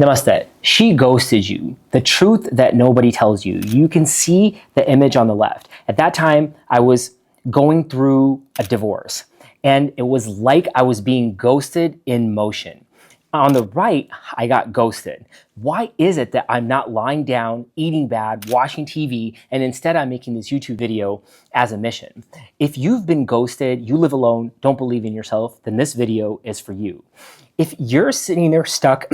Namaste. She ghosted you. The truth that nobody tells you. You can see the image on the left. At that time, I was going through a divorce, and it was like I was being ghosted in motion. On the right, I got ghosted. Why is it that I'm not lying down, eating bad, watching TV, and instead I'm making this YouTube video as a mission? If you've been ghosted, you live alone, don't believe in yourself, then this video is for you. If you're sitting there stuck,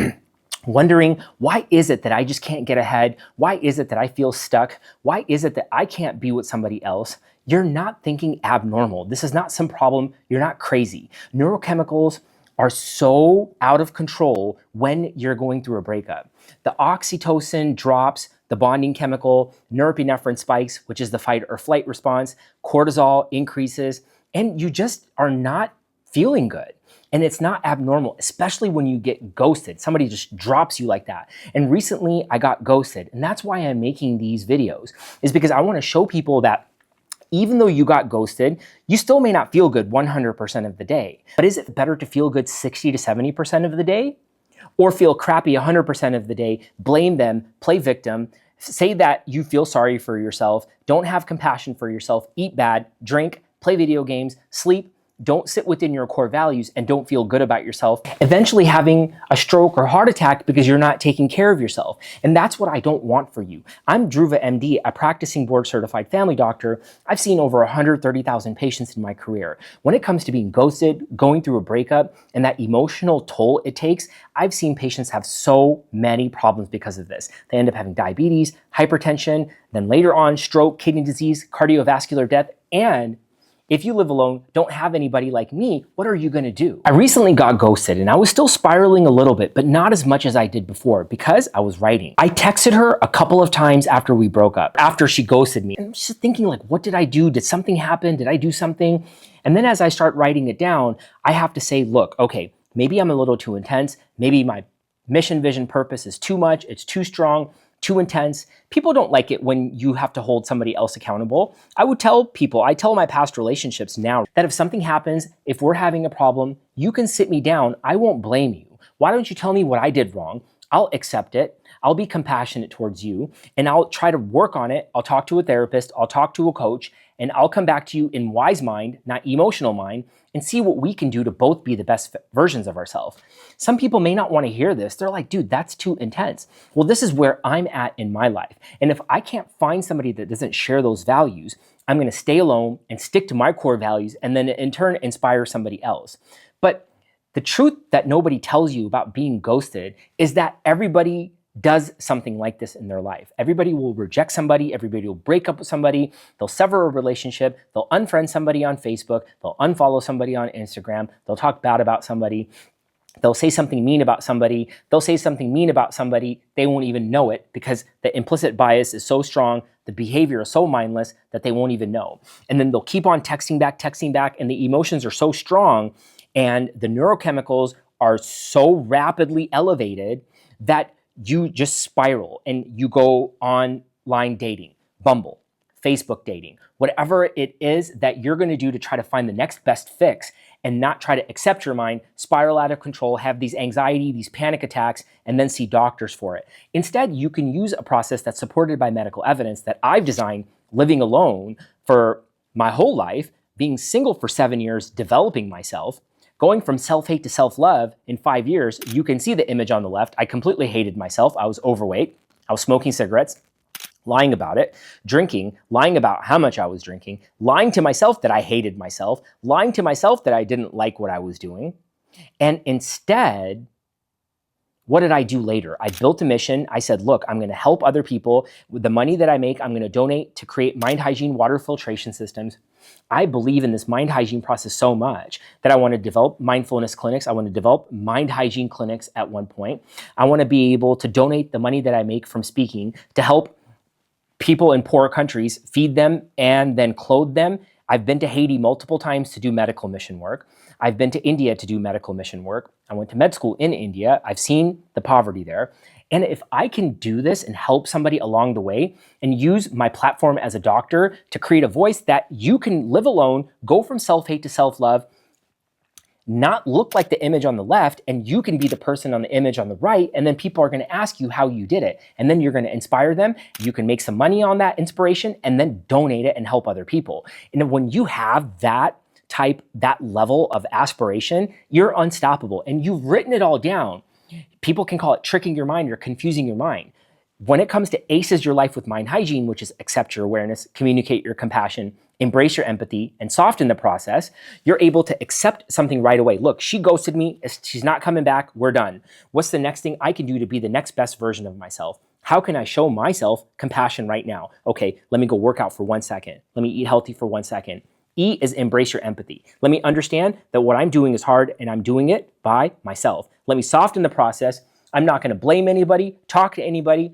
wondering, why is it that I just can't get ahead? Why is it that I feel stuck? Why is it that I can't be with somebody else? You're not thinking abnormal. This is not some problem. You're not crazy. Neurochemicals are so out of control when you're going through a breakup. The oxytocin drops, the bonding chemical, norepinephrine spikes, which is the fight or flight response, cortisol increases, and you just are not feeling good. And it's not abnormal, especially when you get ghosted. Somebody just drops you like that. And recently I got ghosted. And that's why I'm making these videos, is because I want to show people that even though you got ghosted, you still may not feel good 100% of the day. But is it better to feel good 60 to 70% of the day? Or feel crappy 100% of the day, blame them, play victim, say that you feel sorry for yourself, don't have compassion for yourself, eat bad, drink, play video games, sleep, don't sit within your core values, and don't feel good about yourself, eventually having a stroke or heart attack because you're not taking care of yourself. And that's what I don't want for you. I'm dhruvaMD, a practicing board certified family doctor. I've seen over 130,000 patients in my career. When it comes to being ghosted, going through a breakup, and that emotional toll it takes, I've seen patients have so many problems because of this. They end up having diabetes, hypertension, then later on stroke, kidney disease, cardiovascular death, and if you live alone, don't have anybody like me, what are you gonna do? I recently got ghosted and I was still spiraling a little bit, but not as much as I did before because I was writing. I texted her a couple of times after we broke up, after she ghosted me. And I'm just thinking like, what did I do? Did something happen? Did I do something? And then as I start writing it down, I have to say, look, okay, maybe I'm a little too intense. Maybe my mission, vision, purpose is too much. It's too strong, too intense. People don't like it when you have to hold somebody else accountable. I tell my past relationships now that if something happens, if we're having a problem, you can sit me down. I won't blame you. Why don't you tell me what I did wrong? I'll accept it. I'll be compassionate towards you and I'll try to work on it. I'll talk to a therapist. I'll talk to a coach and I'll come back to you in wise mind, not emotional mind, and see what we can do to both be the best versions of ourselves. Some people may not want to hear this. They're like, dude, that's too intense. Well, this is where I'm at in my life. And if I can't find somebody that doesn't share those values, I'm going to stay alone and stick to my core values and then in turn inspire somebody else. But the truth that nobody tells you about being ghosted is that everybody does something like this in their life. Everybody will reject somebody, everybody will break up with somebody, they'll sever a relationship, they'll unfriend somebody on Facebook, they'll unfollow somebody on Instagram, they'll talk bad about somebody, they'll say something mean about somebody, they'll say something mean about somebody, they won't even know it because the implicit bias is so strong, the behavior is so mindless that they won't even know. And then they'll keep on texting back, and the emotions are so strong and the neurochemicals are so rapidly elevated that you just spiral and you go online dating, Bumble, Facebook dating, whatever it is that you're going to do to try to find the next best fix and not try to accept your mind, spiral out of control, have these anxiety, these panic attacks, and then see doctors for it. Instead, you can use a process that's supported by medical evidence that I've designed living alone for my whole life, being single for 7 years, developing myself, going from self-hate to self-love in 5 years. You can see the image on the left. I completely hated myself. I was overweight. I was smoking cigarettes, lying about it, drinking, lying about how much I was drinking, lying to myself that I hated myself, lying to myself that I didn't like what I was doing. And instead, what did I do later? I built a mission. I said, look, I'm going to help other people. With the money that I make, I'm going to donate to create Mind Hygiene water filtration systems. I believe in this mind hygiene process so much that I want to develop mindfulness clinics. I want to develop mind hygiene clinics at one point. I want to be able to donate the money that I make from speaking to help people in poor countries, feed them and then clothe them. I've been to Haiti multiple times to do medical mission work. I've been to India to do medical mission work. I went to med school in India. I've seen the poverty there. And if I can do this and help somebody along the way and use my platform as a doctor to create a voice that you can live alone, go from self-hate to self-love, not look like the image on the left, and you can be the person on the image on the right, and then people are going to ask you how you did it, and then you're going to inspire them. You can make some money on that inspiration and then donate it and help other people. And when you have that level of aspiration, you're unstoppable, and you've written it all down. People can call it tricking your mind or confusing your mind. When it comes to ACEs your life with Mind Hygiene, which is accept your awareness, communicate your compassion, embrace your empathy, and soften the process, you're able to accept something right away. Look, she ghosted me. She's not coming back. We're done. What's the next thing I can do to be the next best version of myself? How can I show myself compassion right now? Okay, let me go work out for 1 second. Let me eat healthy for 1 second. E is embrace your empathy. Let me understand that what I'm doing is hard and I'm doing it by myself. Let me soften the process. I'm not going to blame anybody, talk to anybody.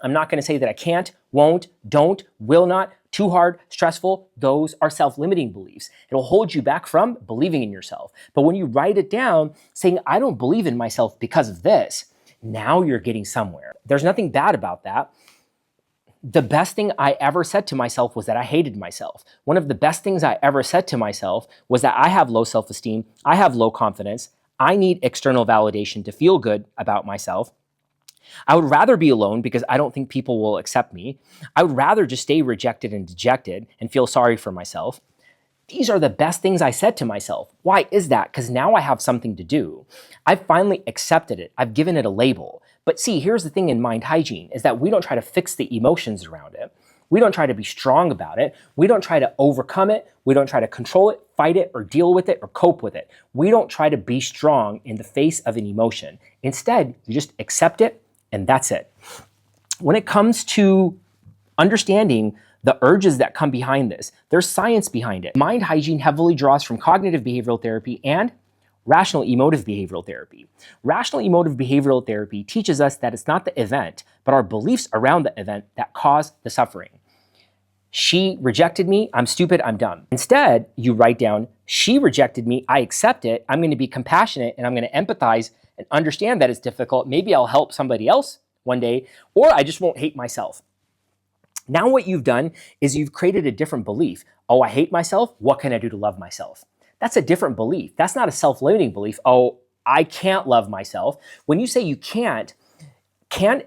I'm not going to say that I can't, won't, don't, will not, too hard, stressful. Those are self-limiting beliefs. It'll hold you back from believing in yourself. But when you write it down, saying, I don't believe in myself because of this, now you're getting somewhere. There's nothing bad about that. The best thing I ever said to myself was that I hated myself. One of the best things I ever said to myself was that I have low self-esteem, I have low confidence, I need external validation to feel good about myself. I would rather be alone because I don't think people will accept me. I would rather just stay rejected and dejected and feel sorry for myself. These are the best things I said to myself. Why is that? Because now I have something to do. I've finally accepted it. I've given it a label. But see, here's the thing in Mind Hygiene is that we don't try to fix the emotions around it. We don't try to be strong about it. We don't try to overcome it. We don't try to control it, fight it, or deal with it, or cope with it. We don't try to be strong in the face of an emotion. Instead, you just accept it, and that's it. When it comes to understanding the urges that come behind this, there's science behind it. Mind Hygiene heavily draws from cognitive behavioral therapy and rational emotive behavioral therapy. Rational emotive behavioral therapy teaches us that it's not the event, but our beliefs around the event that cause the suffering. She rejected me, I'm stupid, I'm dumb. Instead, you write down, she rejected me, I accept it, I'm going to be compassionate, and I'm going to empathize and understand that it's difficult. Maybe I'll help somebody else one day, or I just won't hate myself. Now what you've done is you've created a different belief. Oh, I hate myself. What can I do to love myself? That's a different belief. That's not a self-limiting belief. Oh, I can't love myself. When you say you can't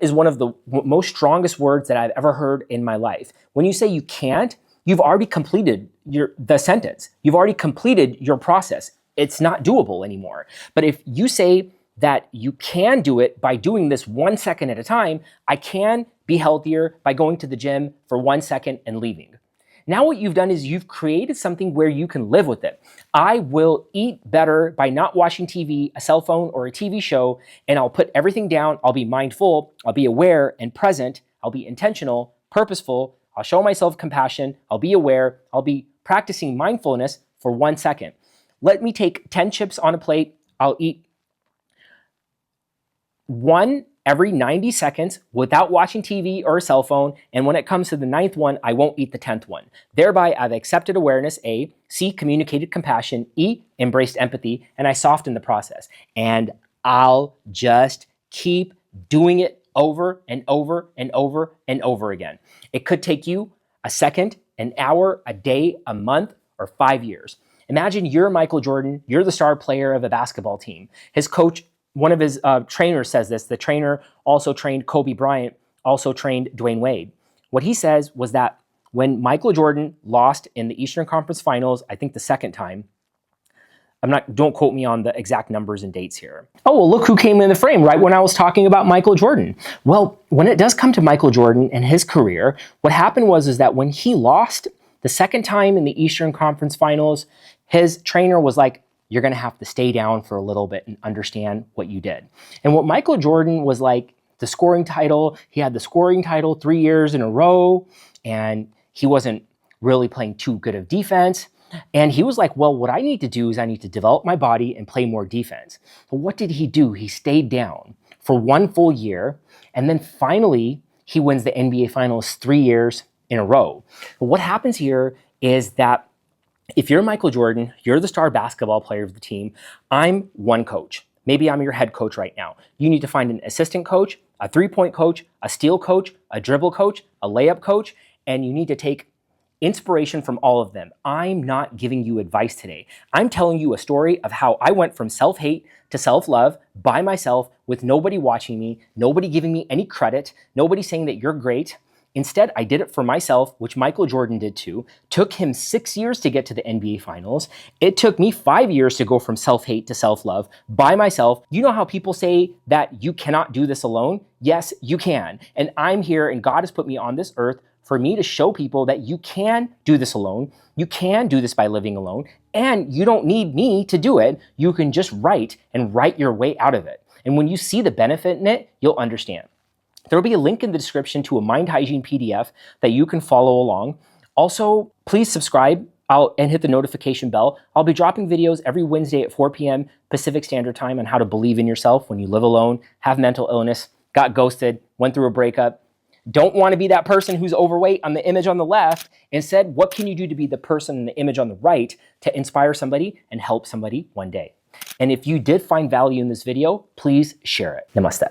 is one of the most strongest words that I've ever heard in my life. When you say you can't, you've already completed the sentence. You've already completed your process. It's not doable anymore. But if you say that you can do it by doing this 1 second at a time, I can be healthier by going to the gym for 1 second and leaving. Now what you've done is you've created something where you can live with it. I will eat better by not watching TV, a cell phone, or a TV show, and I'll put everything down. I'll be mindful, I'll be aware and present, I'll be intentional, purposeful, I'll show myself compassion, I'll be aware, I'll be practicing mindfulness for 1 second. Let me take 10 chips on a plate, I'll eat one every 90 seconds without watching TV or a cell phone, and when it comes to the 9th one, I won't eat the 10th one. Thereby, I've accepted awareness, A, C, communicated compassion, E, embraced empathy, and I softened the process. And I'll just keep doing it over and over and over and over again. It could take you a second, an hour, a day, a month, or 5 years. Imagine you're Michael Jordan, you're the star player of a basketball team. His coach, one of his trainers says this. The trainer also trained Kobe Bryant, also trained Dwayne Wade. What he says was that when Michael Jordan lost in the Eastern Conference Finals, I think the second time, don't quote me on the exact numbers and dates here. Oh, well, look who came in the frame right when I was talking about Michael Jordan. Well, when it does come to Michael Jordan and his career, what happened was that when he lost the second time in the Eastern Conference Finals, his trainer was like, you're going to have to stay down for a little bit and understand what you did. And what Michael Jordan was like, the scoring title, he had the scoring title 3 years in a row, and he wasn't really playing too good of defense. And he was like, well, what I need to do is I need to develop my body and play more defense. But what did he do? He stayed down for 1 full year, and then finally he wins the NBA Finals 3 years in a row. But what happens here is that if you're Michael Jordan, you're the star basketball player of the team, I'm one coach. Maybe I'm your head coach right now. You need to find an assistant coach, a 3-point coach, a steal coach, a dribble coach, a layup coach, and you need to take inspiration from all of them. I'm not giving you advice today. I'm telling you a story of how I went from self-hate to self-love by myself with nobody watching me, nobody giving me any credit, nobody saying that you're great. Instead, I did it for myself, which Michael Jordan did too. Took him 6 years to get to the NBA Finals. It took me 5 years to go from self-hate to self-love by myself. You know how people say that you cannot do this alone? Yes, you can. And I'm here, and God has put me on this earth for me to show people that you can do this alone. You can do this by living alone, and you don't need me to do it. You can just write your way out of it. And when you see the benefit in it, you'll understand. There will be a link in the description to a Mind Hygiene PDF that you can follow along. Also, please subscribe and hit the notification bell. I'll be dropping videos every Wednesday at 4 p.m. Pacific Standard Time on how to believe in yourself when you live alone, have mental illness, got ghosted, went through a breakup, don't want to be that person who's overweight on the image on the left. Instead, what can you do to be the person in the image on the right to inspire somebody and help somebody one day? And if you did find value in this video, please share it. Namaste.